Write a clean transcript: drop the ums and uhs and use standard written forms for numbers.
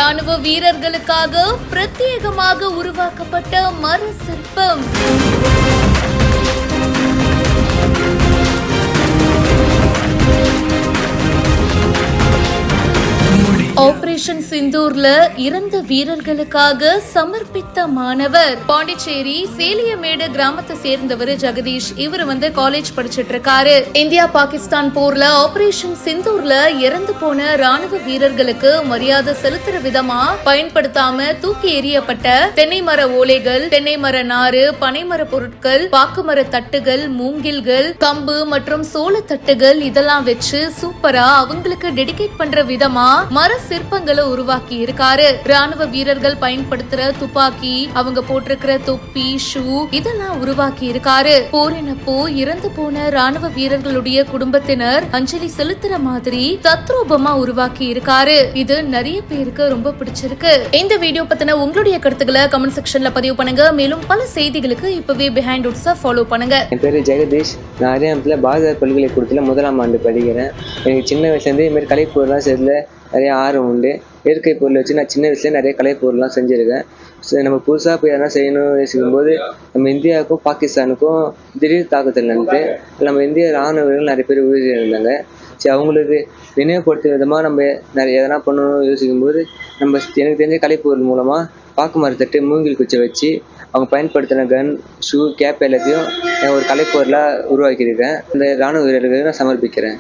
ராணுவ வீரர்களுக்காக பிரத்யேகமாக உருவாக்கப்பட்ட மர சிற்பம். ஆபரேஷன் சிந்தூர்ல இறந்த வீரர்களுக்காக சமர்ப்பித்த மாணவர். பாண்டிச்சேரி சேலியமேடு கிராமத்தை சேர்ந்தவர் ஜெகதீஷ். இவர் காலேஜ் படிச்சிட்டு இருக்காரு. இந்தியா பாகிஸ்தான் போர்ல ஆபரேஷன் சிந்தூர்ல இறந்து போன ராணுவ வீரர்களுக்கு மரியாதை செலுத்துற விதமா பயன்படுத்தாம தூக்கி எறியப்பட்ட தென்னை மர ஓலைகள், தென்னை மர நாறு, பனைமர பொருட்கள், பாக்குமர தட்டுகள், மூங்கில்கள், கம்பு மற்றும் சோள தட்டுகள் இதெல்லாம் வச்சு சூப்பரா அவங்களுக்கு டெடிகேட் பண்ற விதமா மர சிற்பங்களை உருவாக்கி இருக்காரு. ராணுவ வீரர்கள் பயன்படுத்துற துப்பாக்கி, அவங்க போட்டிருக்கிற தொப்பி, ஷூ இதெல்லாம் உருவாக்கி இருக்காரு. போரினப்போ இறந்து போன ராணுவ வீரர்களுடைய குடும்பத்தினர் அஞ்சலி செலுத்துற மாதிரி தத்ரூபமா உருவாக்கி இருக்காரு. இது நிறைய பேருக்கு ரொம்ப பிடிச்சிருக்கு. இந்த வீடியோ பத்தின உங்களுடைய கருத்துக்களை கமெண்ட் செக்ஷன்ல பதிவு பண்ணுங்க. மேலும் பல செய்திகளுக்கு இப்பவே பிஹைண்ட் உட்ஸ ஃபாலோ பண்ணுங்க. என் பேரு ஜெகதீஷ். நான் அரியாமத்துல பாரதியார் பல்கலைக்கூடத்துல 1ஆம் ஆண்டு படிக்கிறேன். எனக்கு சின்ன வயசுல இருந்து இது மாதிரி கலைப்பொருள்லாம் செய்யறதுல நிறைய ஆர்வம் உண்டு. இயற்கை பொருளை வச்சு நான் சின்ன வயசுல நிறைய கலைப்பொருள்லாம் செஞ்சுருக்கேன். நம்ம புதுசாக போய் எதனா செய்யணும்னு யோசிக்கும்போது நம்ம இந்தியாவுக்கும் பாகிஸ்தானுக்கும் திடீர் தாக்குதல் நடந்து நம்ம இந்திய ராணுவர்கள் நிறைய பேர் உயிரிழந்தாங்க. சரி, அவங்களுக்கு நினைவுபடுத்தும் விதமாக நம்ம நிறைய எதனா பண்ணணும்னு யோசிக்கும்போது நம்ம எனக்கு தெரிஞ்ச கலைப்பொருள் மூலமாக பாக்கு மரத்தட்டு, மூங்கில் குச்சை வச்சு அவங்க பயன்படுத்தின கன், ஷூ, கேப் எல்லாத்தையும் ஒரு கலைப்பொருளாக உருவாக்கியிருக்கேன். இந்த ராணுவ வீரர்களுக்கு நான் சமர்ப்பிக்கிறேன்.